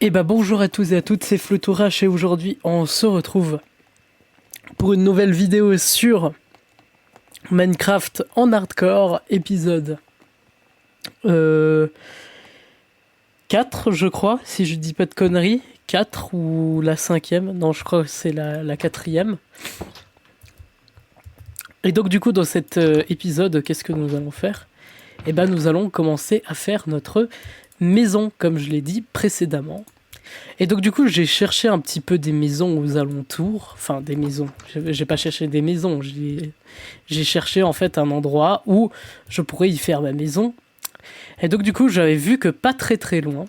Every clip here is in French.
Et bah bonjour à tous et à toutes, c'est Flutourache et aujourd'hui on se retrouve pour une nouvelle vidéo sur Minecraft en hardcore, épisode 4 je crois, si je dis pas de conneries, 4 ou la cinquième, non je crois que c'est la quatrième. Et donc du coup dans cet épisode, qu'est-ce que nous allons faire? Et bah nous allons commencer à faire notre maison, comme je l'ai dit précédemment. Et donc du coup j'ai cherché un petit peu des maisons aux alentours, enfin des maisons, j'ai pas cherché des maisons, j'ai cherché en fait un endroit où je pourrais y faire ma maison. Et donc du coup j'avais vu que pas très loin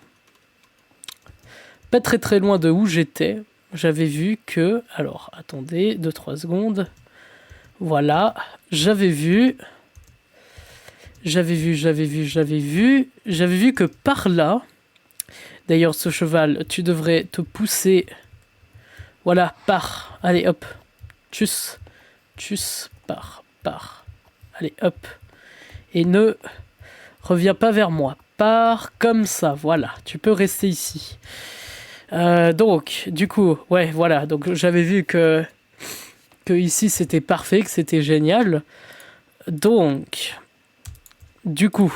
de où j'étais, j'avais vu que, alors attendez 2-3 secondes, voilà, j'avais vu que par là, d'ailleurs, ce cheval, tu devrais te pousser. Voilà, pars. Allez, hop. Tchuss. Tchuss. Pars. Allez, hop. Et ne reviens pas vers moi. Pars comme ça. Voilà, tu peux rester ici. Donc, du coup, ouais, voilà. Donc, j'avais vu que ici, c'était parfait, que c'était génial. Donc, du coup...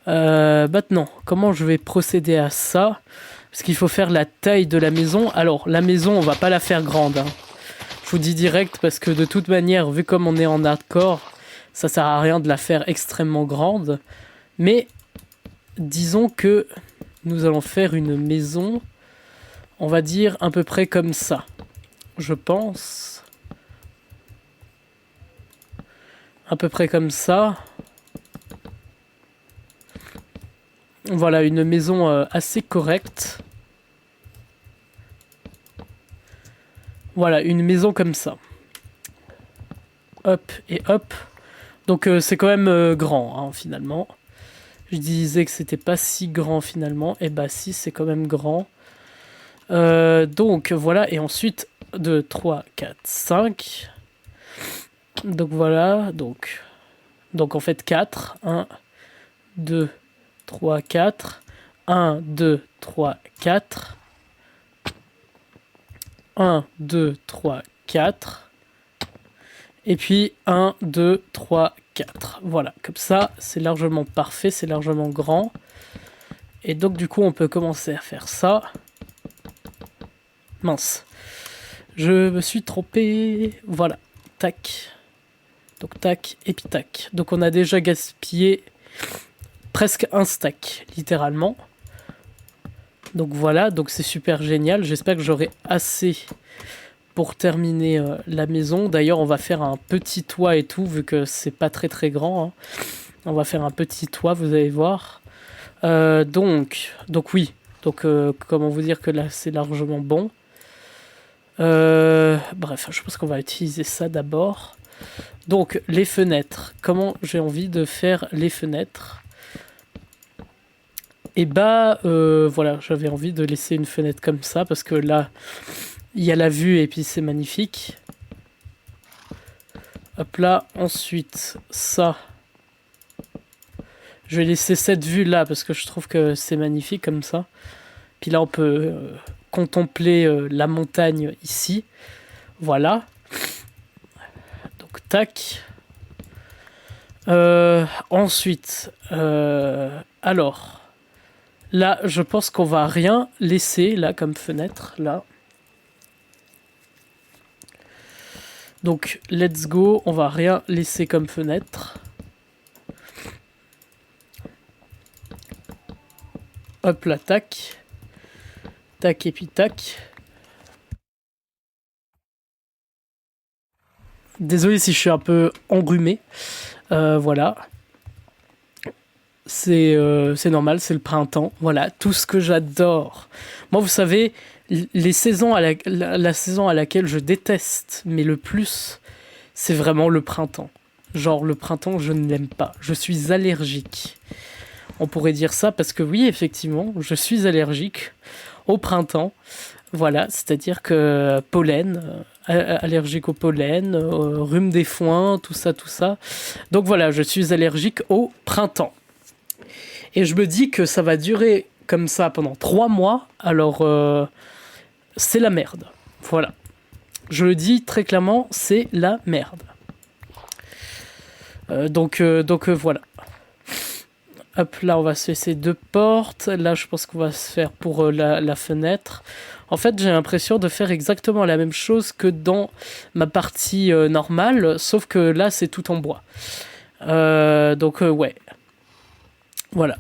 maintenant, comment je vais procéder à ça? Parce qu'il faut faire la taille de la maison. Alors, la maison, on va pas la faire grande. Hein. Je vous dis direct parce que de toute manière, vu comme on est en hardcore, ça sert à rien de la faire extrêmement grande. Mais disons que nous allons faire une maison, on va dire à peu près comme ça. Je pense. À peu près comme ça. Voilà, une maison assez correcte. Voilà, une maison comme ça. Hop et hop. Donc c'est quand même grand, hein, finalement. Je disais que c'était pas si grand, finalement. Et bah si, c'est quand même grand. Donc voilà, et ensuite 2, 3, 4, 5. Donc voilà, donc en fait 4. 1, 2, 3, 4. 1, 2, 3, 4. 1, 2, 3, 4. Et puis 1, 2, 3, 4. Voilà, comme ça, c'est largement parfait, c'est largement grand. Et donc du coup, on peut commencer à faire ça. Mince. Je me suis trompé. Voilà, tac. Donc tac, et puis tac. Donc on a déjà gaspillé presque un stack, littéralement. Donc voilà, donc c'est super génial. J'espère que j'aurai assez pour terminer la maison. D'ailleurs, on va faire un petit toit et tout, vu que c'est pas très grand. Hein. On va faire un petit toit, vous allez voir. Donc oui. Donc comment vous dire que là, c'est largement bon. Bref, je pense qu'on va utiliser ça d'abord. Donc, les fenêtres. Comment j'ai envie de faire les fenêtres? Et bah, voilà, j'avais envie de laisser une fenêtre comme ça, parce que là, il y a la vue, et puis c'est magnifique. Hop là, ensuite, ça. Je vais laisser cette vue-là, parce que je trouve que c'est magnifique comme ça. Puis là, on peut contempler la montagne ici. Voilà. Donc, tac. Ensuite, alors... Là, je pense qu'on va rien laisser, là, comme fenêtre, là. Donc, let's go, on va rien laisser comme fenêtre. Hop là, tac. Tac et puis tac. Désolé si je suis un peu enrhumé. Voilà. C'est normal, c'est le printemps. Voilà, tout ce que j'adore. Moi, vous savez, les saisons la saison à laquelle je déteste, mais le plus, c'est vraiment le printemps. Genre, le printemps, je ne l'aime pas. Je suis allergique. On pourrait dire ça parce que oui, effectivement, je suis allergique au printemps. Voilà, c'est-à-dire que pollen, allergique au pollen, rhume des foins, tout ça. Donc voilà, je suis allergique au printemps. Et je me dis que ça va durer comme ça pendant 3 mois, alors c'est la merde. Voilà. Je le dis très clairement, c'est la merde. Donc voilà. Hop, là on va se laisser 2 portes. Là je pense qu'on va se faire pour la fenêtre. En fait j'ai l'impression de faire exactement la même chose que dans ma partie normale, sauf que là c'est tout en bois. Donc ouais. Voilà.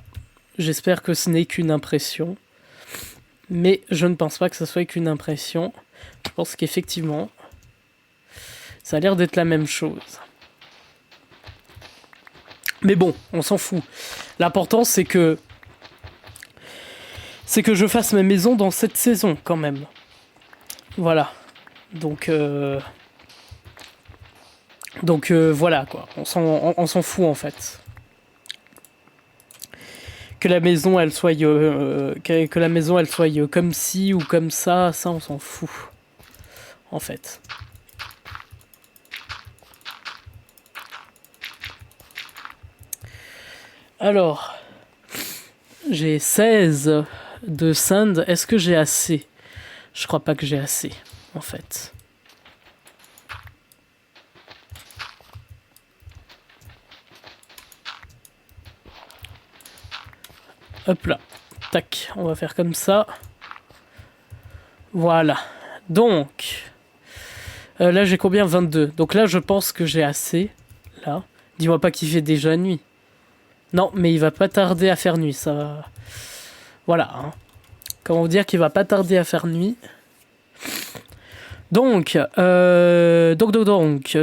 J'espère que ce n'est qu'une impression. Mais je ne pense pas que ce soit qu'une impression. Je pense qu'effectivement, ça a l'air d'être la même chose. Mais bon, on s'en fout. L'important, c'est que je fasse ma maison dans cette saison, quand même. Voilà. Donc voilà, quoi. On s'en fout, en fait. Que la maison, elle soit... que la maison, elle soit comme ci ou comme ça on s'en fout. En fait. Alors, j'ai 16 de sand. Est-ce que j'ai assez? Je crois pas que j'ai assez, en fait. Hop là. Tac, on va faire comme ça. Voilà. Donc, là j'ai combien? 22. Donc là je pense que j'ai assez. Là. Dis-moi pas qu'il fait déjà nuit. Non, mais il va pas tarder à faire nuit, ça va. Voilà. Hein. Comment vous dire qu'il va pas tarder à faire nuit. Donc,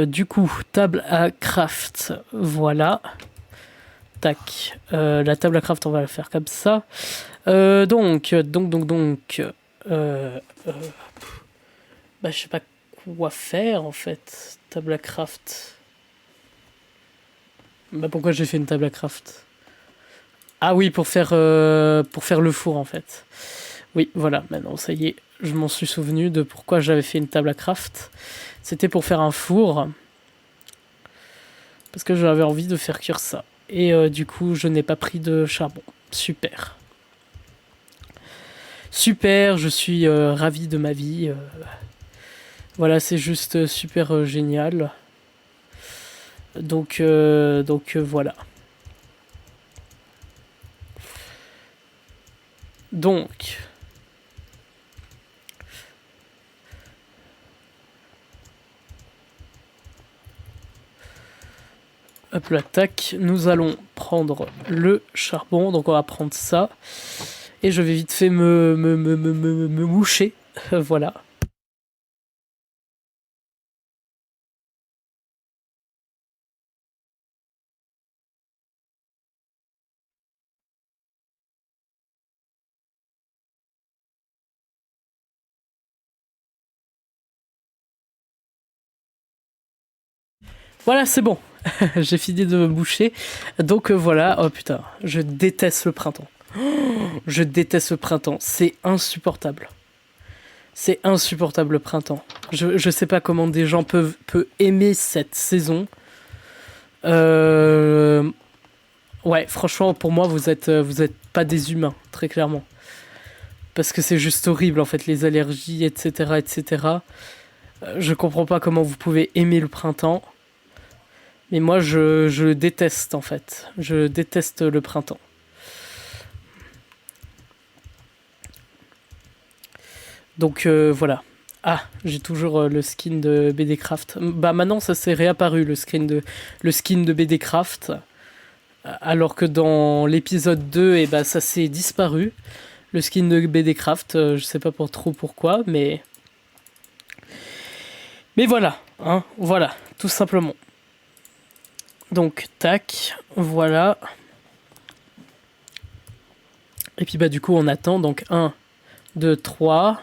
du coup, table à craft, voilà. Tac. La table à craft, on va la faire comme ça. Bah, je sais pas quoi faire, en fait. Table à craft. Bah, pourquoi j'ai fait une table à craft? Ah oui, pour faire le four, en fait. Oui, voilà, maintenant, ça y est, je m'en suis souvenu de pourquoi j'avais fait une table à craft. C'était pour faire un four. Parce que j'avais envie de faire cuire ça. Et du coup, je n'ai pas pris de charbon. Super. Super, je suis ravi de ma vie. Voilà, c'est juste super génial. Donc voilà. Donc... Hop là, tac. Nous allons prendre le charbon. Donc on va prendre ça. Et je vais vite fait me moucher. Voilà. Voilà, c'est bon. J'ai fini de me boucher. Donc voilà. Oh putain, je déteste le printemps. Je déteste le printemps. C'est insupportable. C'est insupportable le printemps. Je sais pas comment des gens peuvent aimer cette saison. Ouais, franchement, pour moi, vous êtes pas des humains, très clairement. Parce que c'est juste horrible, en fait, les allergies, etc., etc. Je comprends pas comment vous pouvez aimer le printemps. Mais moi, je le déteste, en fait. Je déteste le printemps. Donc, voilà. Ah, j'ai toujours le skin de BDcraft. Bah maintenant, ça s'est réapparu, le skin de BDcraft. Alors que dans l'épisode 2, eh ben, ça s'est disparu. Le skin de BDcraft, je sais pas pour trop pourquoi, mais... Mais voilà, hein, voilà, tout simplement. Donc, tac, voilà. Et puis bah du coup, on attend, donc 1, 2, 3...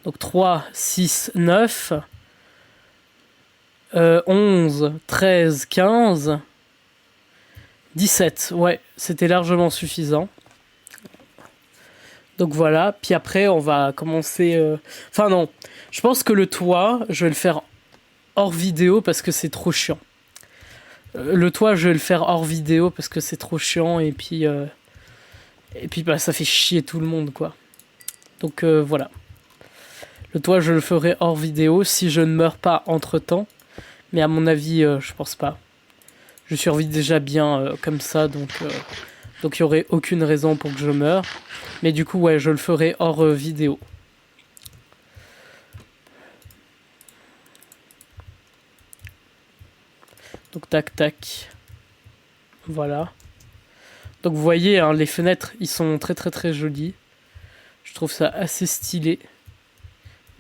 Donc 3, 6, 9, 11, 13, 15, 17. Ouais, c'était largement suffisant. Donc voilà, puis après on va commencer... Enfin non, je pense que le toit, je vais le faire hors vidéo parce que c'est trop chiant. Le toit, je vais le faire hors vidéo parce que c'est trop chiant et puis Et puis bah ça fait chier tout le monde quoi. Donc voilà. Le toit je le ferai hors vidéo si je ne meurs pas entre temps. Mais à mon avis je pense pas. Je survis déjà bien comme ça donc il n'y aurait aucune raison pour que je meure. Mais du coup ouais je le ferai hors vidéo. Donc tac tac. Voilà. Donc vous voyez, hein, les fenêtres, ils sont très très très jolis. Je trouve ça assez stylé.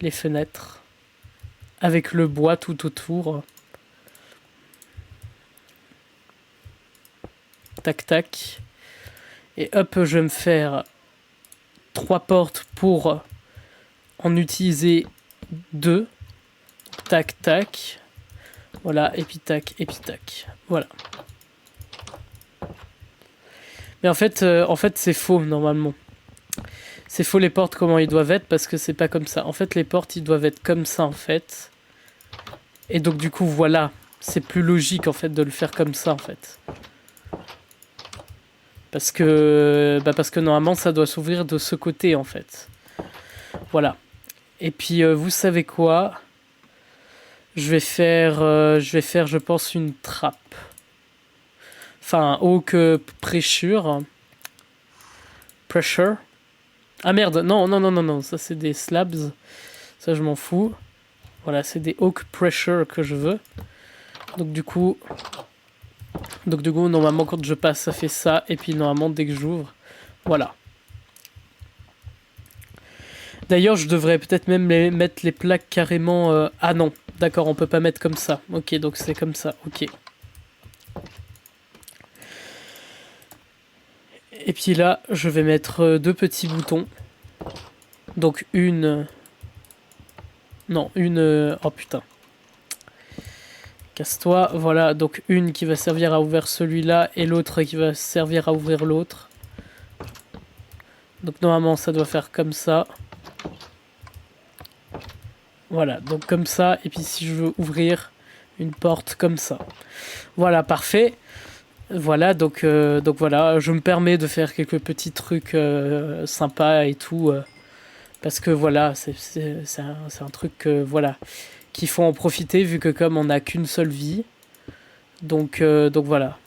Les fenêtres. Avec le bois tout autour. Tac tac. Et hop, je vais me faire 3 portes pour en utiliser 2. Tac tac. Voilà, et puis tac, et puis tac. Voilà. Mais en fait c'est faux normalement. C'est faux les portes comment ils doivent être parce que c'est pas comme ça. En fait les portes ils doivent être comme ça en fait. Et donc du coup voilà, c'est plus logique en fait de le faire comme ça en fait. Parce que normalement ça doit s'ouvrir de ce côté en fait. Voilà. Et puis vous savez quoi? Je vais faire je pense une trappe. Enfin, oak pressure. Pressure. Ah merde, non, ça c'est des slabs. Ça je m'en fous. Voilà, c'est des oak pressure que je veux. Donc du coup, normalement quand je passe ça fait ça. Et puis normalement dès que j'ouvre, voilà. D'ailleurs je devrais peut-être même mettre les plaques carrément... Ah non, d'accord, on peut pas mettre comme ça. Ok, donc c'est comme ça, ok. Et puis là, je vais mettre 2 petits boutons. Donc une... Non, une... Oh putain. Casse-toi. Voilà, donc une qui va servir à ouvrir celui-là et l'autre qui va servir à ouvrir l'autre. Donc normalement, ça doit faire comme ça. Voilà, donc comme ça. Et puis si je veux ouvrir une porte comme ça. Voilà, parfait. Voilà, donc voilà, je me permets de faire quelques petits trucs sympas et tout. Parce que voilà, c'est un truc voilà, qu'il faut en profiter vu que comme on n'a qu'une seule vie. Donc voilà,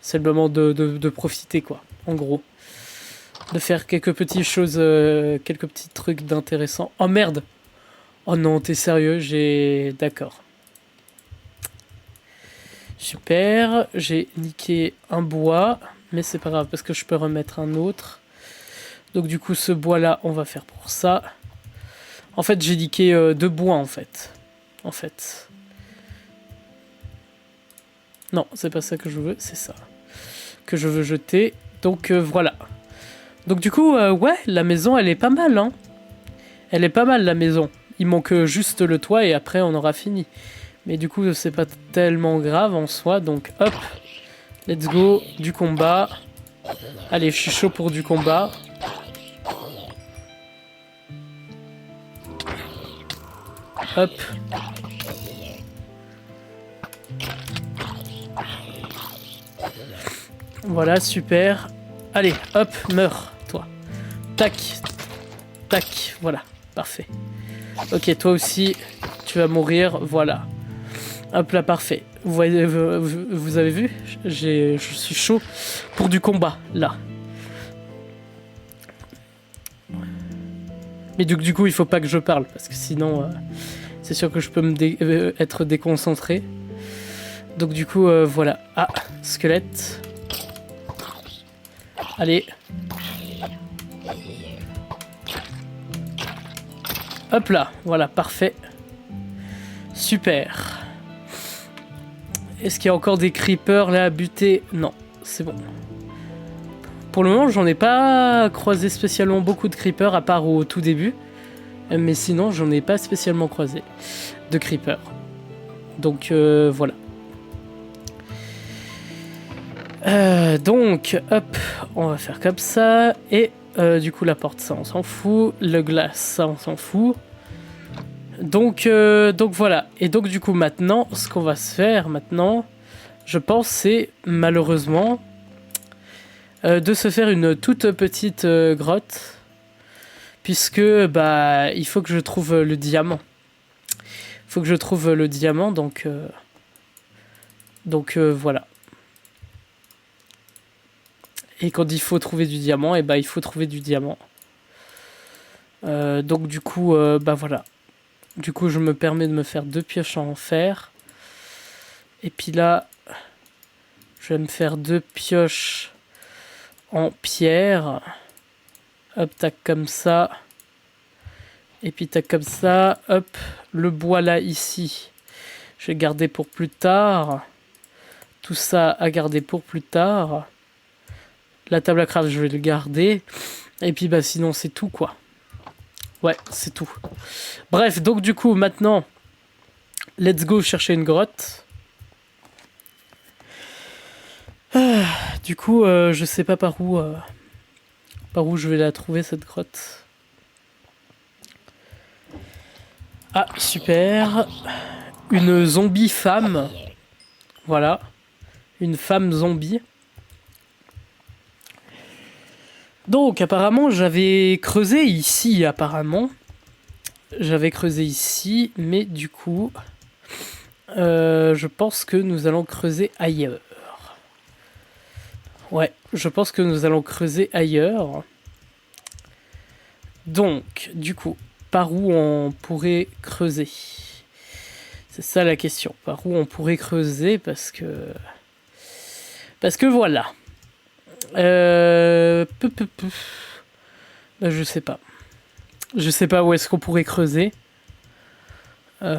c'est le moment de profiter quoi, en gros. De faire quelques petites choses, quelques petits trucs d'intéressant. Oh merde! Oh non, t'es sérieux? D'accord. Super, j'ai niqué un bois, mais c'est pas grave parce que je peux remettre un autre. Donc du coup ce bois là on va faire pour ça. En fait j'ai niqué 2 bois en fait. Non c'est pas ça que je veux, c'est ça que je veux jeter. Donc voilà. Donc du coup ouais la maison elle est pas mal hein. Elle est pas mal la maison. Il manque juste le toit et après on aura fini. Mais du coup c'est pas tellement grave en soi. Donc hop. Let's go. Du combat. Allez je suis chaud pour du combat. Hop. Voilà, super. Allez, hop, meurs, toi. Tac. Tac, voilà, parfait. Ok, toi aussi, tu vas mourir, voilà. Hop là, parfait. Vous avez vu? Je suis chaud pour du combat, là. Mais du coup, il faut pas que je parle, parce que sinon, c'est sûr que je peux être déconcentré. Donc du coup, voilà. Ah, squelette. Allez. Hop là, voilà, parfait. Super. Est-ce qu'il y a encore des creepers là à buter? Non, c'est bon. Pour le moment, j'en ai pas croisé spécialement beaucoup de creepers, à part au tout début. Mais sinon, j'en ai pas spécialement croisé de creepers. Donc, voilà. Donc, hop, on va faire comme ça. Et du coup, la porte, ça, on s'en fout. Le glace, ça, on s'en fout. Donc voilà. Et donc, du coup, maintenant, ce qu'on va se faire, maintenant, je pense, c'est malheureusement de se faire une toute petite grotte. Puisque bah il faut que je trouve le diamant. Il faut que je trouve le diamant, donc voilà. Et quand il faut trouver du diamant, et bah il faut trouver du diamant. Donc du coup, bah voilà. Du coup, je me permets de me faire 2 pioches en fer. Et puis là, je vais me faire 2 pioches en pierre. Hop, tac, comme ça. Et puis tac, comme ça. Hop, le bois là, ici. Je vais garder pour plus tard. Tout ça à garder pour plus tard. La table à craft, je vais le garder. Et puis, bah, sinon, c'est tout, quoi. Ouais, c'est tout. Bref, donc, du coup, maintenant, let's go chercher une grotte. Du coup, je sais pas par où je vais la trouver, cette grotte. Ah, super. Une zombie femme. Voilà. Une femme zombie. Donc, apparemment, j'avais creusé ici, apparemment. J'avais creusé ici, mais du coup, je pense que nous allons creuser ailleurs. Ouais, je pense que nous allons creuser ailleurs. Donc, du coup, par où on pourrait creuser? C'est ça la question. Par où on pourrait creuser, parce que voilà. Je sais pas. Je sais pas où est-ce qu'on pourrait creuser. Bah.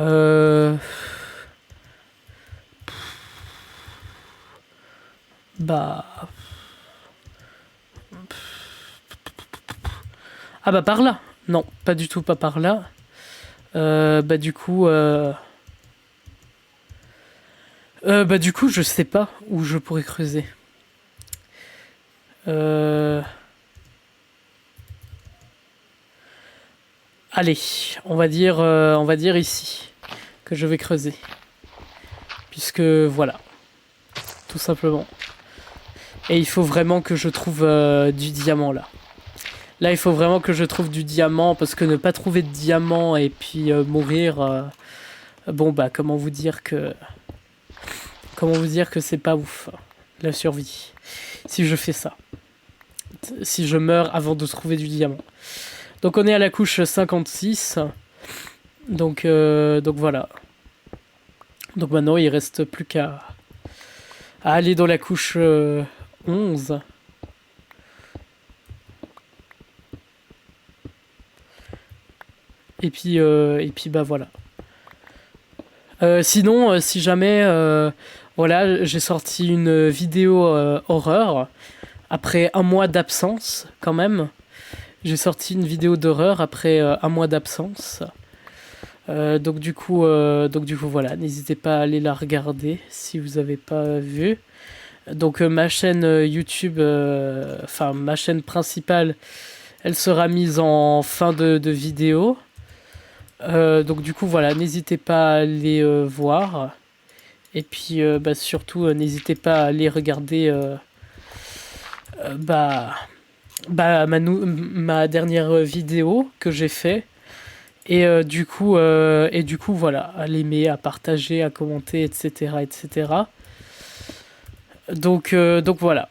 Ah bah par là. Non, pas du tout pas par là. Bah du coup. Bah du coup, je sais pas où je pourrais creuser. Allez, on va dire ici que je vais creuser. Puisque voilà, tout simplement. Et il faut vraiment que je trouve du diamant là. Là, il faut vraiment que je trouve du diamant parce que ne pas trouver de diamant et puis mourir. Bon bah, comment vous dire que c'est pas ouf la survie si je fais ça. Si je meurs avant de trouver du diamant. Donc on est à la couche 56. Donc voilà. Donc maintenant il reste plus qu'à aller dans la couche 11. Et puis bah voilà. Sinon, si jamais voilà, j'ai sorti une vidéo horreur après un mois d'absence quand même. J'ai sorti une vidéo d'horreur après un mois d'absence. Donc du coup voilà, n'hésitez pas à aller la regarder si vous n'avez pas vu. Donc ma chaîne YouTube, enfin ma chaîne principale, elle sera mise en fin de vidéo. Donc du coup voilà, n'hésitez pas à aller voir. Et puis bah, surtout n'hésitez pas à aller regarder ma dernière vidéo que j'ai fait. Et du coup voilà, à l'aimer, à partager, à commenter, etc. etc. Donc voilà.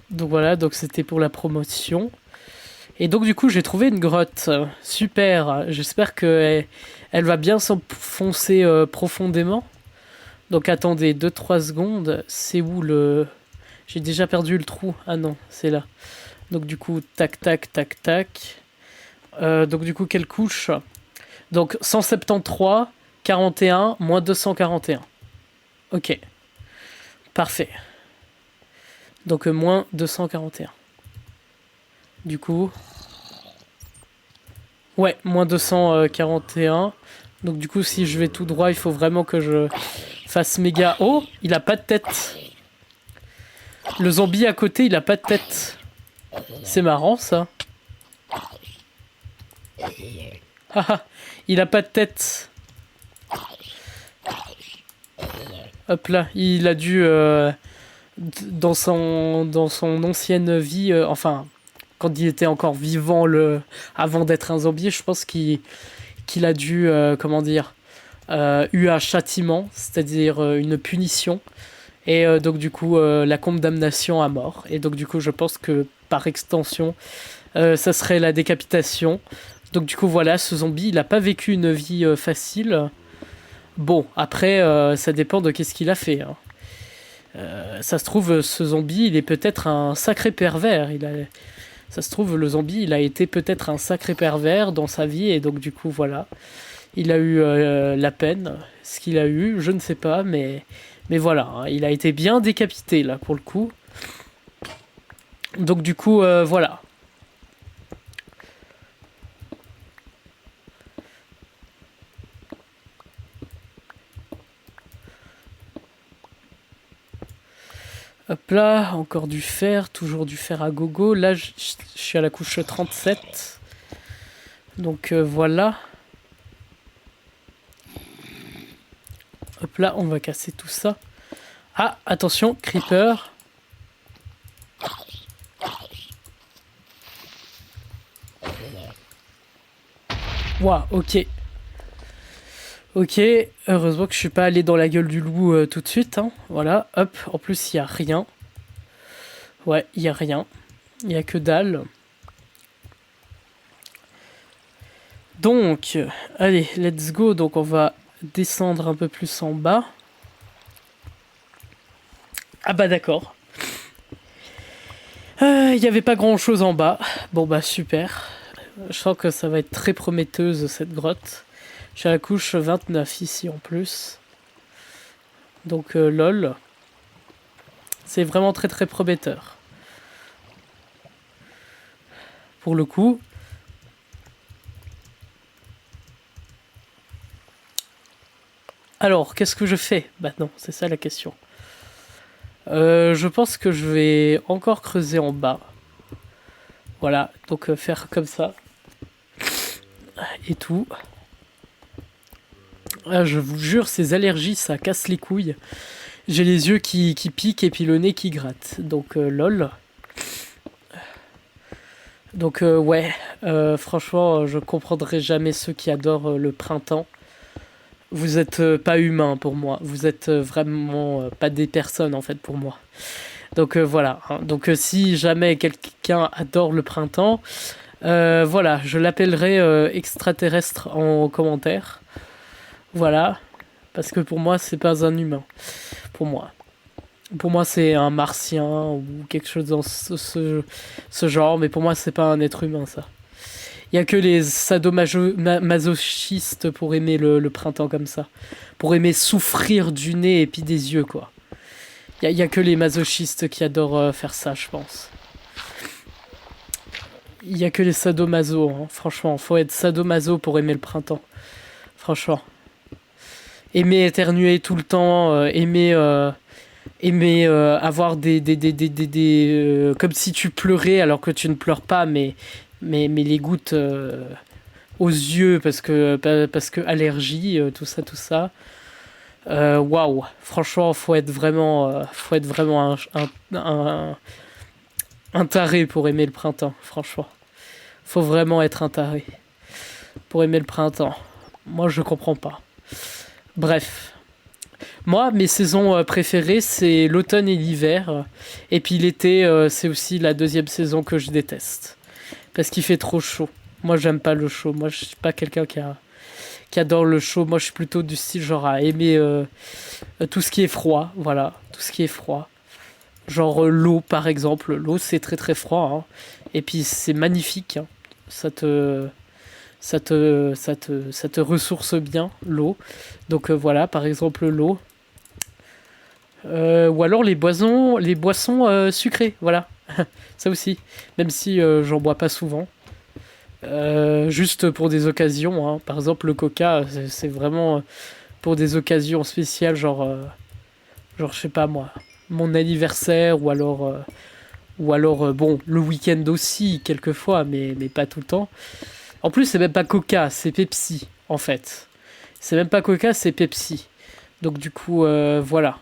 Donc c'était pour la promotion. Et donc du coup j'ai trouvé une grotte. Super. J'espère que elle va bien s'enfoncer profondément. Donc attendez 2-3 secondes. C'est où le... J'ai déjà perdu le trou. Ah non, c'est là. Donc du coup, tac, tac, tac, tac. Donc du coup, quelle couche? Donc 173, 41, moins 241. Ok. Parfait. Donc moins 241. Du coup... Ouais, moins 241. Donc du coup, si je vais tout droit, il faut vraiment que je fasse méga... Oh, il a pas de tête. Le zombie à côté, il a pas de tête. C'est marrant, ça. Il a pas de tête. Hop là, il a dû dans son ancienne vie, enfin, quand il était encore vivant, avant d'être un zombie, je pense qu'il a dû, comment dire, eu un châtiment, c'est-à-dire une punition, et donc du coup, la condamnation à mort. Et donc du coup, je pense que par extension, ça serait la décapitation. Donc du coup, voilà, ce zombie, il n'a pas vécu une vie facile. Bon, après, ça dépend de qu'est-ce qu'il a fait, hein. Ça se trouve, ce zombie, il est peut-être un sacré pervers. Ça se trouve, le zombie, il a été peut-être un sacré pervers dans sa vie, et donc du coup, voilà. Il a eu la peine. Ce qu'il a eu, je ne sais pas, mais voilà, hein, il a été bien décapité, là, pour le coup. Donc du coup, voilà. Hop là, encore du fer, toujours du fer à gogo. Là, je suis à la couche 37. Donc voilà. Hop là, on va casser tout ça. Ah, attention, creeper. Waouh, ok. Ok, heureusement que je suis pas allé dans la gueule du loup tout de suite, hein. Voilà, hop, en plus il y a rien. Ouais, il y a rien. Il y a que dalle. Donc, allez, let's go. Donc on va descendre un peu plus en bas. Ah bah d'accord. Il n'y avait pas grand chose en bas. Bon bah super. Je sens que ça va être très prometteuse cette grotte. J'ai la couche 29 ici en plus. Donc lol. C'est vraiment très très prometteur. Pour le coup. Alors, qu'est-ce que je fais maintenant? C'est ça la question. Je pense que je vais encore creuser en bas. Voilà, donc faire comme ça. Et tout. Ah, je vous jure, ces allergies, ça casse les couilles. J'ai les yeux qui piquent et puis le nez qui gratte. Donc, lol. Donc, ouais, franchement, je comprendrai jamais ceux qui adorent le printemps. Vous êtes pas humain pour moi. Vous êtes vraiment pas des personnes en fait pour moi. Donc voilà, hein. Donc si jamais quelqu'un adore le printemps, voilà, je l'appellerai extraterrestre en commentaire. Voilà, parce que pour moi c'est pas un humain. Pour moi. Pour moi c'est un martien ou quelque chose dans ce genre, mais pour moi c'est pas un être humain ça. Il y a que les sadomasochistes pour aimer le printemps comme ça. Pour aimer souffrir du nez et puis des yeux, quoi. Il y a que les masochistes qui adorent faire ça, je pense. Il y a que les sadomaso, hein. Franchement. Faut être sadomaso pour aimer le printemps. Franchement. Aimer éternuer tout le temps, aimer avoir comme si tu pleurais alors que tu ne pleures pas, mais les gouttes aux yeux parce que allergie, tout ça, tout ça. Waouh, franchement, faut être vraiment un taré pour aimer le printemps, franchement. Faut vraiment être un taré pour aimer le printemps. Moi, je comprends pas. Bref. Moi, mes saisons préférées, c'est l'automne et l'hiver. Et puis l'été, c'est aussi la deuxième saison que je déteste. Parce qu'il fait trop chaud. Moi, j'aime pas le chaud. Moi, je suis pas quelqu'un qui adore le chaud. Moi, je suis plutôt du style genre à aimer tout ce qui est froid. Voilà, tout ce qui est froid. Genre l'eau, par exemple. L'eau, c'est très très froid, hein. Et puis, c'est magnifique, hein. Ça te, ça te ressource bien, l'eau. Donc voilà, par exemple, l'eau. Ou alors les boissons sucrées, voilà. Ça aussi. Même si j'en bois pas souvent. Juste pour des occasions, hein. Par exemple, le coca, c'est vraiment pour des occasions spéciales, genre, je sais pas moi, mon anniversaire ou alors bon, le week-end aussi, quelquefois, mais pas tout le temps. En plus, c'est même pas coca, c'est Pepsi, en fait. C'est même pas coca, c'est Pepsi. Donc, du coup, voilà.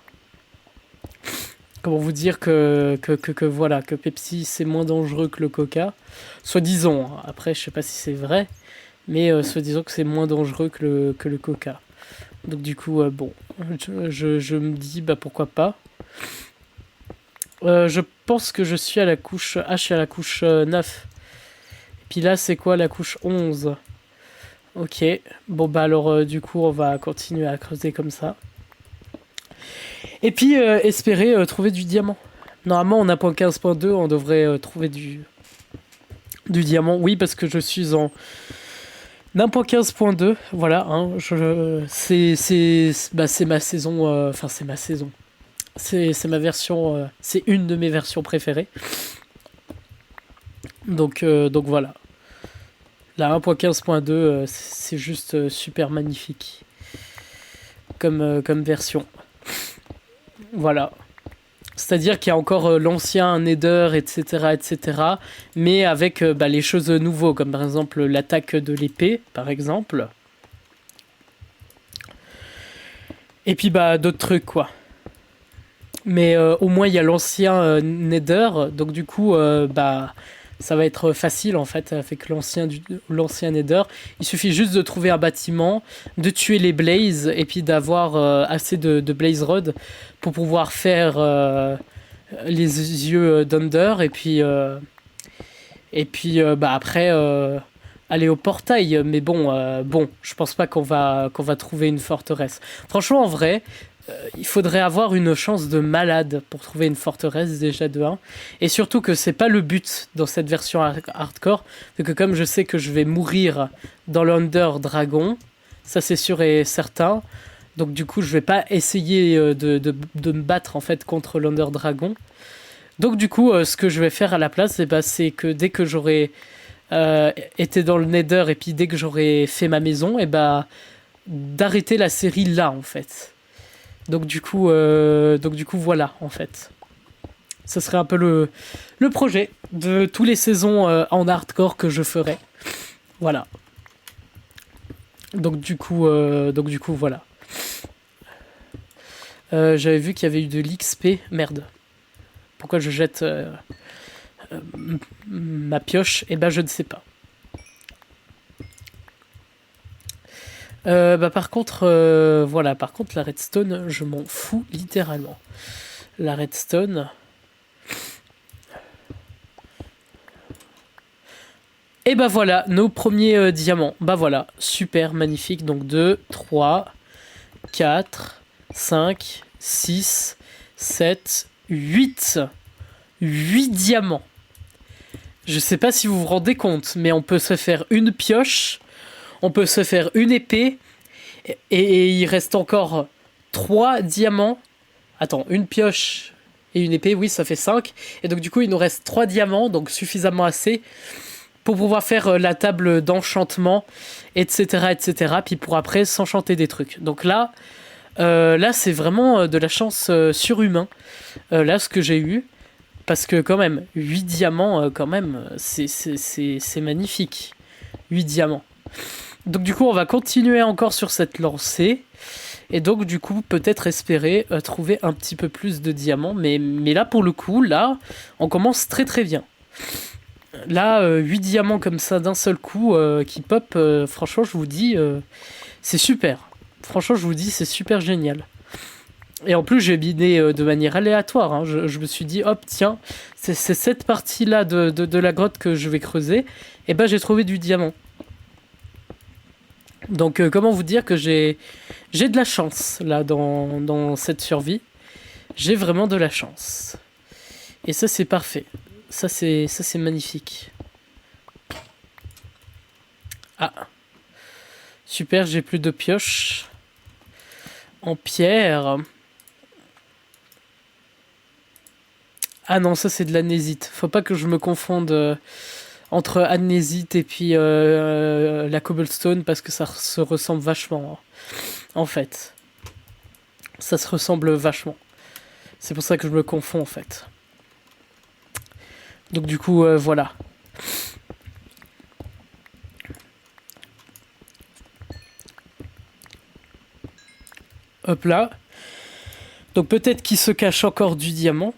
comment vous dire que voilà, que Pepsi c'est moins dangereux que le Coca. Soi-disant, hein. Après, je sais pas si c'est vrai, mais soi-disant que c'est moins dangereux que le Coca. Donc du coup, bon, je me dis, bah pourquoi pas. Je pense que je suis à la couche... Ah, je suis à la couche 9. Et puis là, c'est quoi la couche 11? Ok, bon bah alors du coup, on va continuer à creuser comme ça. Et puis, espérer trouver du diamant. Normalement, on a point 15.2, on devrait trouver du diamant. Oui, parce que je suis en 1.15.2, voilà, hein, c'est ma saison, enfin c'est ma saison, c'est ma version, c'est une de mes versions préférées. Donc voilà, la 1.15.2, c'est juste super magnifique comme version. Voilà. C'est-à-dire qu'il y a encore l'ancien Nether, etc., etc., mais avec bah, les choses nouveaux, comme par exemple l'attaque de l'épée, par exemple. Et puis bah d'autres trucs, quoi. Mais au moins il y a l'ancien Nether, donc du coup bah ça va être facile en fait avec l'ancien Nether. Il suffit juste de trouver un bâtiment, de tuer les Blaze et puis d'avoir assez de Blaze Rod pour pouvoir faire les yeux d'Under et puis bah après aller au portail. Mais bon, je pense pas qu'on va trouver une forteresse. Franchement, en vrai, il faudrait avoir une chance de malade pour trouver une forteresse déjà de 1. Et surtout que c'est pas le but dans cette version hardcore. Que comme je sais que je vais mourir dans l'Under Dragon, ça c'est sûr et certain. Donc du coup je vais pas essayer de me battre en fait contre l'Under Dragon. Donc du coup ce que je vais faire à la place, c'est que dès que j'aurai été dans le Nether et puis dès que j'aurai fait ma maison, et d'arrêter la série là en fait. Donc du coup, voilà, en fait. Ce serait un peu le projet de tous les saisons en hardcore que je ferai. Voilà. Donc du coup, voilà. J'avais vu qu'il y avait eu de l'XP. Merde. Pourquoi je jette ma pioche? Eh ben, je ne sais pas. Bah par contre, voilà, par contre la redstone, je m'en fous littéralement. La redstone. Et bah voilà, nos premiers diamants. Bah voilà, super, magnifique. Donc 2, 3, 4, 5, 6, 7, 8. 8 diamants. Je sais pas si vous vous rendez compte, mais on peut se faire une pioche, on peut se faire une épée, et il reste encore 3 diamants. Attends, une pioche et une épée, oui, ça fait 5. Et donc du coup, il nous reste 3 diamants, donc suffisamment assez pour pouvoir faire la table d'enchantement, etc., etc. Puis pour après s'enchanter des trucs. Donc là c'est vraiment de la chance surhumain. Là, ce que j'ai eu. Parce que quand même, 8 diamants, quand même, c'est magnifique. 8 diamants. Donc du coup, on va continuer encore sur cette lancée. Et donc du coup, peut-être espérer trouver un petit peu plus de diamants. Mais là, pour le coup, là, on commence très très bien. Là, 8 diamants comme ça d'un seul coup qui pop, franchement, je vous dis, c'est super. Franchement, je vous dis, c'est super génial. Et en plus, j'ai biné de manière aléatoire. Hein. Je me suis dit, hop, tiens, c'est cette partie-là de la grotte que je vais creuser. Et ben, j'ai trouvé du diamant. Donc, comment vous dire que j'ai de la chance, là, dans cette survie. J'ai vraiment de la chance. Et ça, c'est parfait. Ça, c'est magnifique. Ah. Super, j'ai plus de pioches. En pierre. Ah non, ça, c'est de l'anésite. Faut pas que je me confonde entre agnésite et puis la cobblestone parce que ça se ressemble vachement. En fait, ça se ressemble vachement. C'est pour ça que je me confonds en fait. Donc du coup, voilà. Hop là. Donc peut-être qu'il se cache encore du diamant.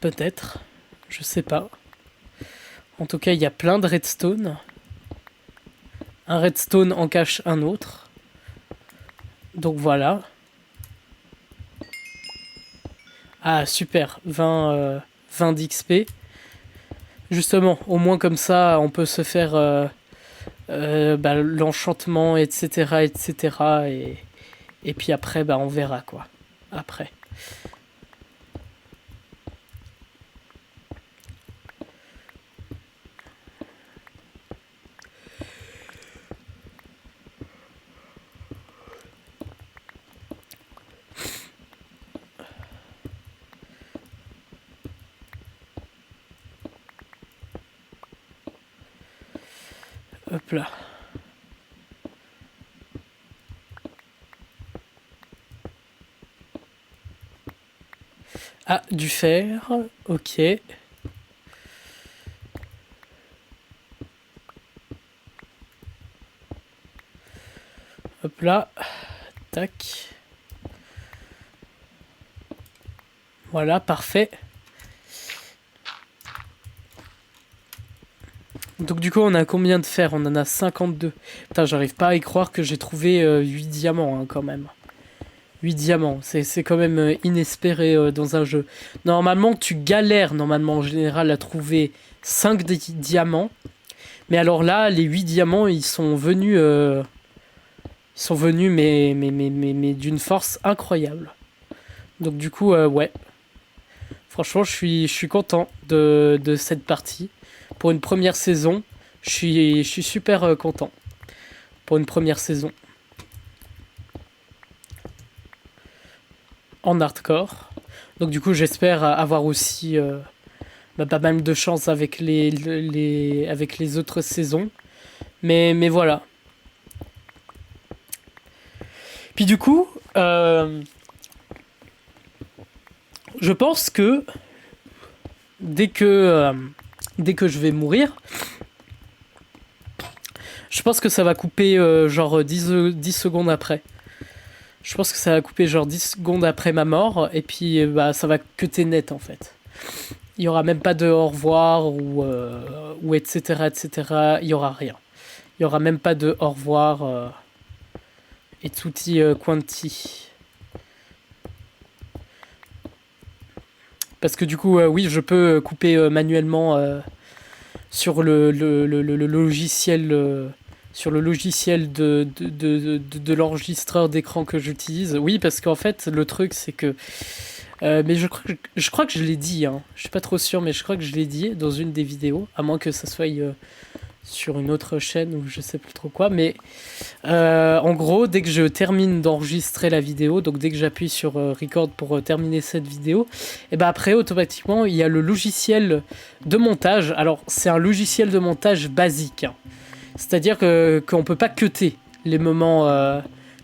Peut-être. Je sais pas. En tout cas, il y a plein de redstone. Un redstone en cache un autre. Donc voilà. Ah super, 20 d'XP. Justement, au moins comme ça, on peut se faire l'enchantement, etc., etc. Et puis après, on verra quoi. Après. Hop là. Ah, du fer. Ok. Hop là. Tac. Voilà, parfait. Donc du coup, on a combien de fer? On en a 52. Putain, j'arrive pas à y croire que j'ai trouvé 8 diamants quand même. 8 diamants, c'est quand même inespéré dans un jeu. Normalement, tu galères normalement en général à trouver 5 diamants. Mais alors là, les 8 diamants, ils sont venus mais d'une force incroyable. Donc du coup, ouais. Franchement, je suis content de cette partie. Pour une première saison, je suis super content. Pour une première saison. En hardcore. Donc du coup, j'espère avoir aussi pas mal de chance avec avec les autres saisons. Mais voilà. Puis du coup, je pense que dès que je vais mourir, je pense que ça va couper genre 10 secondes après. Je pense que ça va couper genre 10 secondes après ma mort, et puis ça va cutter net en fait. Il n'y aura même pas de au revoir ou etc. etc. Il n'y aura rien. Il n'y aura même pas de au revoir et tutti quanti. Parce que du coup, oui, je peux couper manuellement sur le logiciel. Sur le logiciel de l'enregistreur d'écran que j'utilise. Oui, parce qu'en fait, le truc, c'est que... mais je crois que je l'ai dit, hein. Je suis pas trop sûr, mais je crois que je l'ai dit dans une des vidéos, à moins que ça soit sur une autre chaîne ou je sais plus trop quoi. Mais en gros, dès que je termine d'enregistrer la vidéo, donc dès que j'appuie sur record pour terminer cette vidéo, et ben après, automatiquement, il y a le logiciel de montage. Alors, c'est un logiciel de montage basique, hein. C'est-à-dire qu'on peut pas cutter les moments,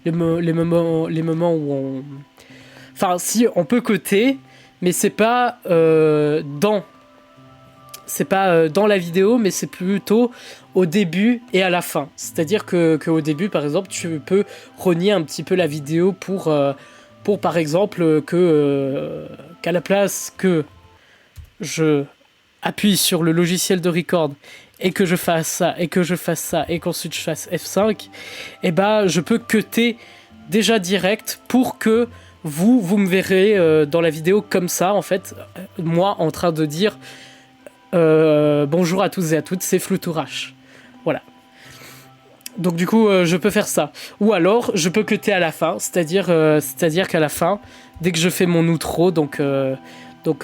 les moments où on... Enfin, si, on peut cutter, mais c'est pas dans la vidéo, mais c'est plutôt au début et à la fin. C'est-à-dire qu'au début, par exemple, tu peux renier un petit peu la vidéo pour par exemple, qu'à la place que je appuie sur le logiciel de record et que je fasse ça, et que je fasse ça, et qu'ensuite je fasse F5, et je peux cutter déjà direct pour que vous me verrez dans la vidéo comme ça, en fait, moi en train de dire bonjour à tous et à toutes, c'est Flutourash. Voilà. Donc du coup, je peux faire ça. Ou alors, je peux cutter à la fin, c'est-à-dire qu'à la fin, dès que je fais mon outro, donc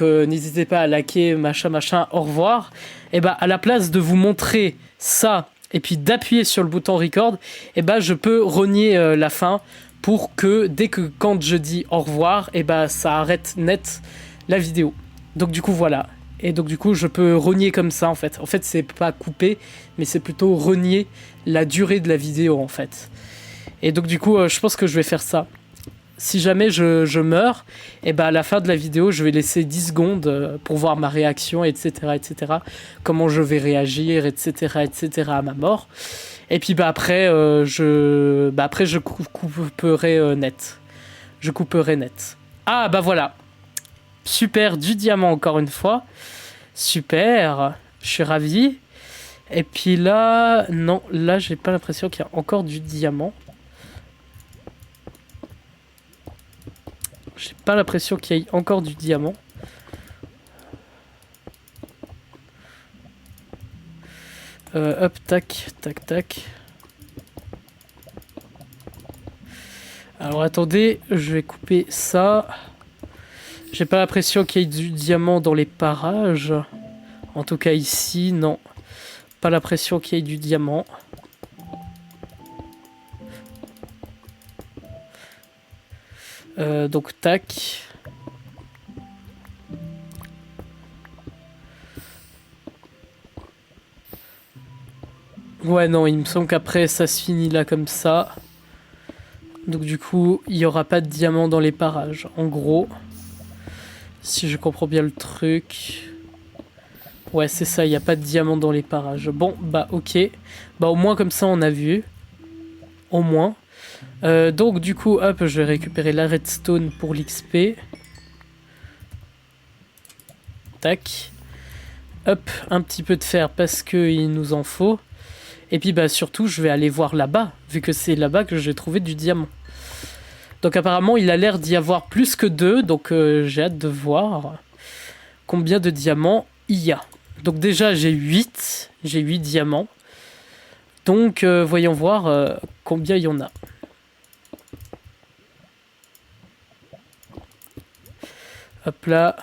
n'hésitez pas à liker, machin, au revoir. Et à la place de vous montrer ça et puis d'appuyer sur le bouton record, je peux renier la fin pour que quand je dis au revoir, ça arrête net la vidéo. Donc du coup voilà. Et donc du coup je peux renier comme ça en fait. En fait c'est pas couper, mais c'est plutôt renier la durée de la vidéo en fait. Et donc du coup je pense que je vais faire ça. Si jamais je meurs, à la fin de la vidéo, je vais laisser 10 secondes pour voir ma réaction, etc., etc., comment je vais réagir, etc., etc., à ma mort. Et puis après je couperai net. je couperai net. Ah bah voilà. Super, du diamant encore une fois. Super, je suis ravi. Et puis là, non, là j'ai pas l'impression qu'il y a encore du diamant. J'ai pas l'impression qu'il y ait encore du diamant. Hop, tac, tac, tac. Alors attendez, je vais couper ça. J'ai pas l'impression qu'il y ait du diamant dans les parages. En tout cas ici, non. Pas l'impression qu'il y ait du diamant. Donc tac. Ouais non, il me semble qu'après ça se finit là comme ça. Donc du coup, il n'y aura pas de diamant dans les parages. En gros, si je comprends bien le truc... Ouais, c'est ça, il n'y a pas de diamant dans les parages. Bon, bah ok. Bah au moins comme ça, on a vu. Au moins. Donc du coup, hop, je vais récupérer la redstone pour l'XP. Tac. Hop, un petit peu de fer parce qu'il nous en faut. Et puis bah surtout, je vais aller voir là-bas, vu que c'est là-bas que j'ai trouvé du diamant. Donc apparemment, il a l'air d'y avoir plus que 2, donc j'ai hâte de voir combien de diamants il y a. Donc déjà, j'ai 8 diamants. Donc voyons voir combien il y en a. Hop là.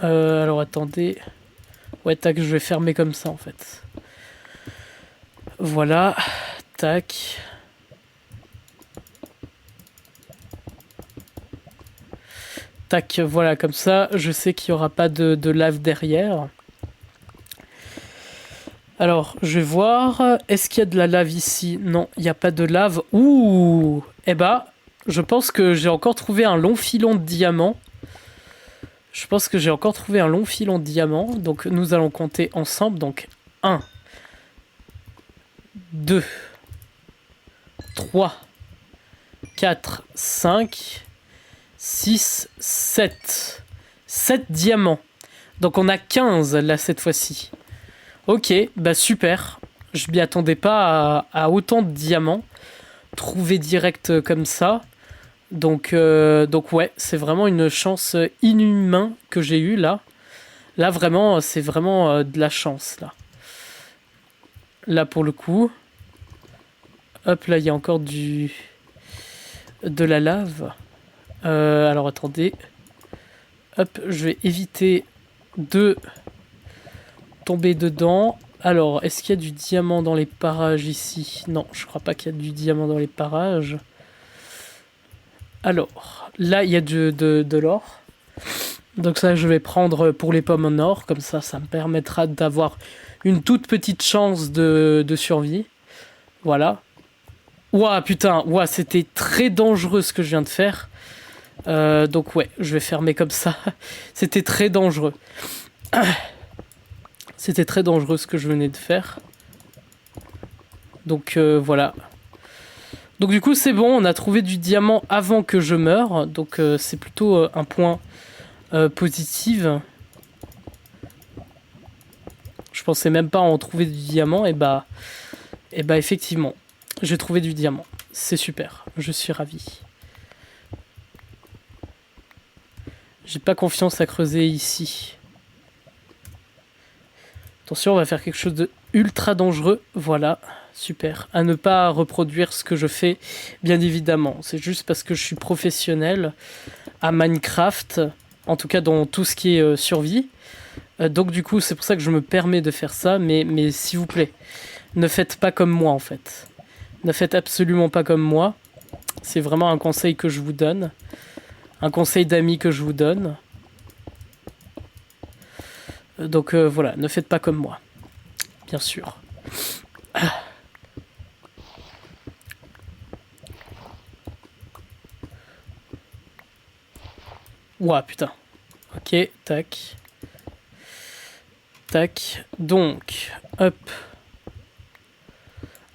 Alors attendez. Ouais, tac, je vais fermer comme ça en fait. Voilà. Tac. Tac, voilà, comme ça, je sais qu'il n'y aura pas de lave derrière. Alors, je vais voir. Est-ce qu'il y a de la lave ici? Non, il n'y a pas de lave. Ouh! Eh bah, je pense que j'ai encore trouvé un long filon de diamants. Je pense que j'ai encore trouvé un long filon de diamants. Donc, nous allons compter ensemble. Donc, 1, 2, 3, 4, 5, 6, 7. 7 diamants. Donc, on a 15 là cette fois-ci. Ok, bah super. Je m'y attendais pas à autant de diamants trouvés direct comme ça. Donc ouais, c'est vraiment une chance inhumaine que j'ai eue là. Là vraiment, c'est vraiment de la chance là. Là pour le coup. Hop, là il y a encore de la lave. Alors attendez. Hop, je vais éviter de tomber dedans. Alors, est-ce qu'il y a du diamant dans les parages ici? Non, je crois pas qu'il y a du diamant dans les parages. Alors, là, il y a de l'or. Donc ça, je vais prendre pour les pommes en or. Comme ça me permettra d'avoir une toute petite chance de survie. Voilà. Ouah, putain. Ouah, c'était très dangereux ce que je viens de faire. Donc ouais, je vais fermer comme ça. C'était très dangereux. C'était très dangereux ce que je venais de faire. Donc voilà. Donc du coup c'est bon, on a trouvé du diamant avant que je meure. Donc c'est plutôt un point positif. Je pensais même pas en trouver du diamant. Et bah effectivement, j'ai trouvé du diamant. C'est super, je suis ravi. J'ai pas confiance à creuser ici. Attention, on va faire quelque chose de ultra dangereux. Voilà, super. À ne pas reproduire ce que je fais, bien évidemment. C'est juste parce que je suis professionnel à Minecraft, en tout cas dans tout ce qui est survie. Donc du coup, c'est pour ça que je me permets de faire ça. Mais s'il vous plaît, ne faites pas comme moi en fait. Ne faites absolument pas comme moi. C'est vraiment un conseil que je vous donne. Un conseil d'ami que je vous donne. Donc voilà, ne faites pas comme moi. Bien sûr. Ouah, putain. Ok, tac. Tac. Donc, hop.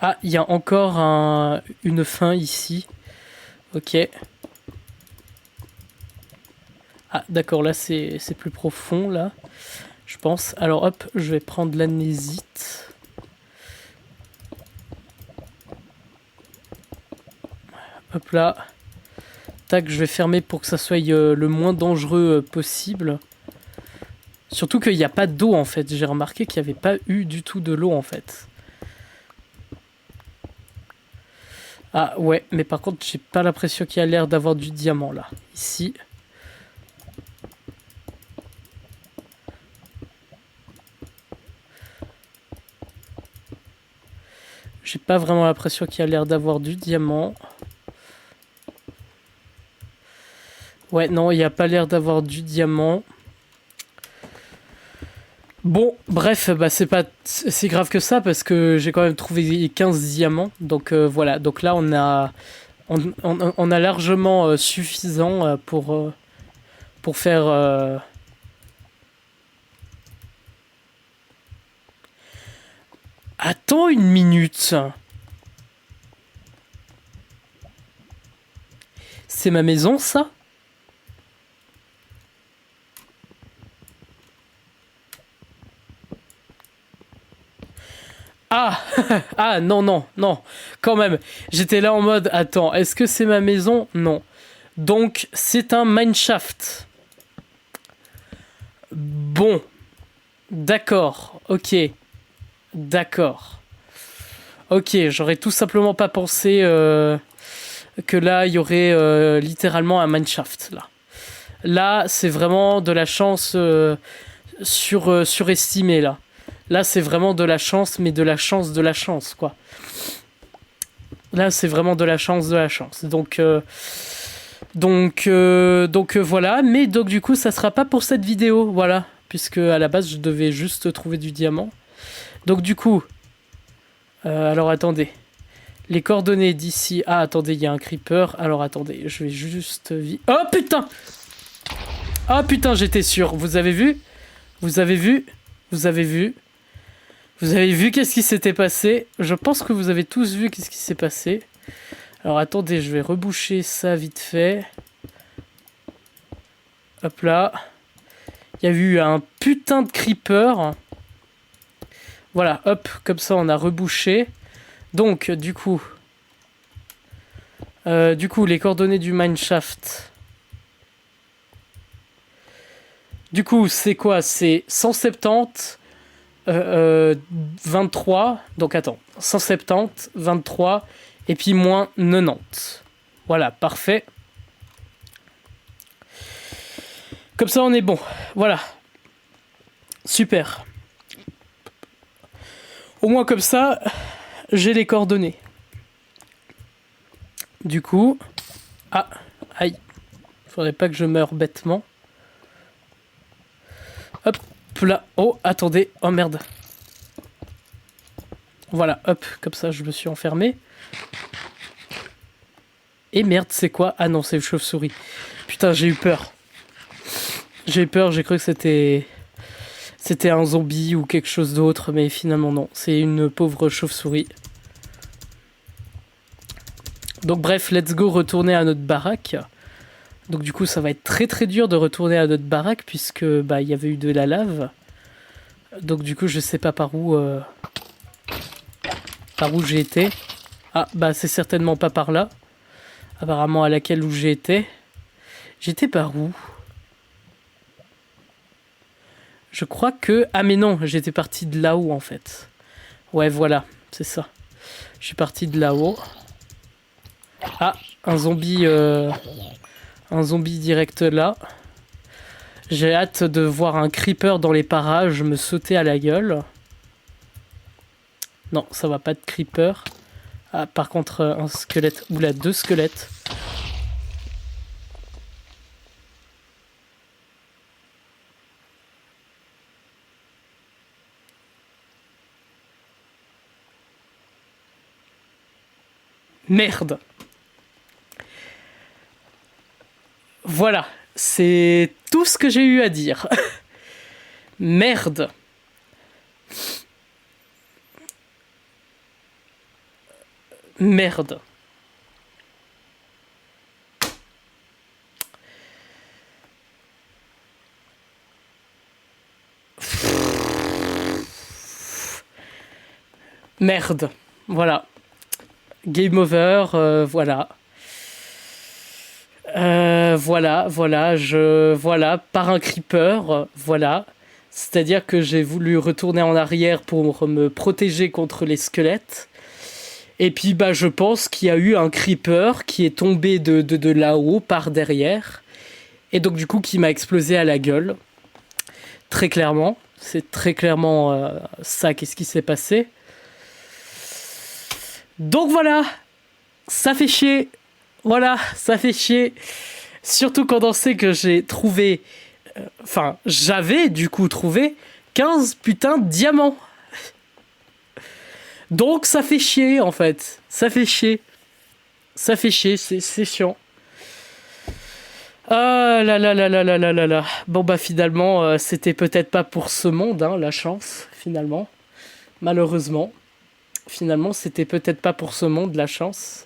Ah, il y a encore une fin ici. Ok. Ah, d'accord, là c'est plus profond, là. Je pense. Alors hop, je vais prendre l'anésite. Hop là. Tac, je vais fermer pour que ça soit le moins dangereux possible. Surtout qu'il n'y a pas d'eau en fait. J'ai remarqué qu'il n'y avait pas eu du tout de l'eau en fait. Ah ouais, mais par contre, j'ai pas l'impression qu'il y a l'air d'avoir du diamant là. Ici. J'ai pas vraiment l'impression qu'il y a l'air d'avoir du diamant. Ouais, non, il n'y a pas l'air d'avoir du diamant. Bon, bref, bah c'est pas si grave que ça parce que j'ai quand même trouvé 15 diamants. Donc voilà, donc là on a largement suffisant pour faire... Attends une minute. C'est ma maison ça? Ah ah non non non quand même j'étais là en mode attends est-ce que c'est ma maison? Non, donc c'est un mineshaft. Bon, d'accord, ok, d'accord, ok, j'aurais tout simplement pas pensé que là il y aurait littéralement un mineshaft là. Là c'est vraiment de la chance surestimée là. Là, c'est vraiment de la chance, mais de la chance, de la chance, quoi. Là, c'est vraiment de la chance, de la chance. Donc voilà. Mais donc, du coup, ça sera pas pour cette vidéo, voilà. Puisque, à la base, je devais juste trouver du diamant. Donc, du coup... alors, attendez. Les coordonnées d'ici... Ah, attendez, il y a un creeper. Alors, attendez, je vais juste... Oh, putain! Oh, putain, j'étais sûr. Vous avez vu? Vous avez vu? Vous avez vu? Vous avez vu qu'est-ce qui s'était passé? Je pense que vous avez tous vu qu'est-ce qui s'est passé. Alors attendez, je vais reboucher ça vite fait. Hop là. Il y a eu un putain de creeper. Voilà, hop, comme ça on a rebouché. Donc, du coup, les coordonnées du mineshaft. Du coup, c'est quoi? C'est 170... 23, donc attends, 170, 23, et puis moins 90. Voilà, parfait. Comme ça, on est bon. Voilà. Super. Au moins comme ça, j'ai les coordonnées. Du coup... Ah, aïe. Faudrait pas que je meure bêtement. Hop là. Oh, attendez. Oh merde. Voilà, hop, comme ça je me suis enfermé. Et merde, c'est quoi? Ah non, c'est le chauve-souris. Putain, j'ai eu peur. J'ai eu peur, j'ai cru que c'était un zombie ou quelque chose d'autre, mais finalement non, c'est une pauvre chauve-souris. Donc bref, let's go retourner à notre baraque. Donc du coup, ça va être très très dur de retourner à notre baraque puisque bah il y avait eu de la lave. Donc du coup, je sais pas par où j'ai été. Ah bah c'est certainement pas par là. Apparemment à laquelle où j'ai été. J'étais par où? Je crois que... Ah mais non, j'étais parti de là-haut en fait. Ouais voilà, c'est ça. Je suis parti de là-haut. Ah, un zombie direct là. J'ai hâte de voir un creeper dans les parages me sauter à la gueule. Non, ça va pas de creeper. Ah, par contre, un squelette. Oula, 2 squelettes. Merde. Voilà, c'est tout ce que j'ai eu à dire. Merde. Merde. Merde. Voilà. Game over, voilà. Voilà, par un creeper, voilà. C'est-à-dire que j'ai voulu retourner en arrière pour me protéger contre les squelettes. Et puis, bah, je pense qu'il y a eu un creeper qui est tombé de là-haut, par derrière. Et donc, du coup, qui m'a explosé à la gueule. Très clairement. C'est très clairement ça, qu'est-ce qui s'est passé. Donc voilà, ça fait chier. Voilà, ça fait chier. Surtout quand on sait que j'ai trouvé... Enfin, j'avais du coup trouvé 15 putains de diamants. Donc ça fait chier en fait. Ça fait chier. Ça fait chier, c'est chiant. Ah là là là là là là là là. Bon bah finalement, c'était peut-être pas pour ce monde, hein, la chance, finalement. Malheureusement. Finalement, c'était peut-être pas pour ce monde, la chance.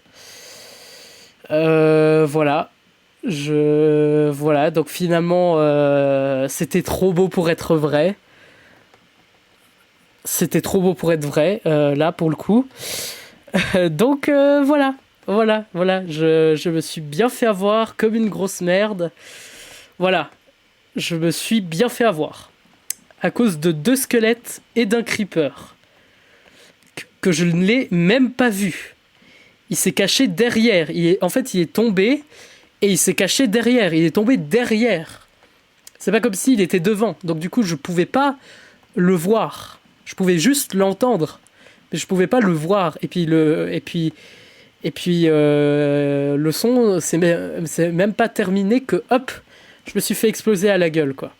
Voilà. Voilà, donc finalement, c'était trop beau pour être vrai. C'était trop beau pour être vrai, là, pour le coup. Donc, voilà. Voilà. Je me suis bien fait avoir comme une grosse merde. Voilà. Je me suis bien fait avoir. À cause de 2 squelettes et d'un creeper. Que je ne l'ai même pas vu. Il s'est caché derrière. En fait, il est tombé et il s'est caché derrière. Il est tombé derrière. C'est pas comme s'il était devant. Donc du coup, je pouvais pas le voir. Je pouvais juste l'entendre, mais je pouvais pas le voir. Et puis le son, c'est même pas terminé que hop, je me suis fait exploser à la gueule, quoi.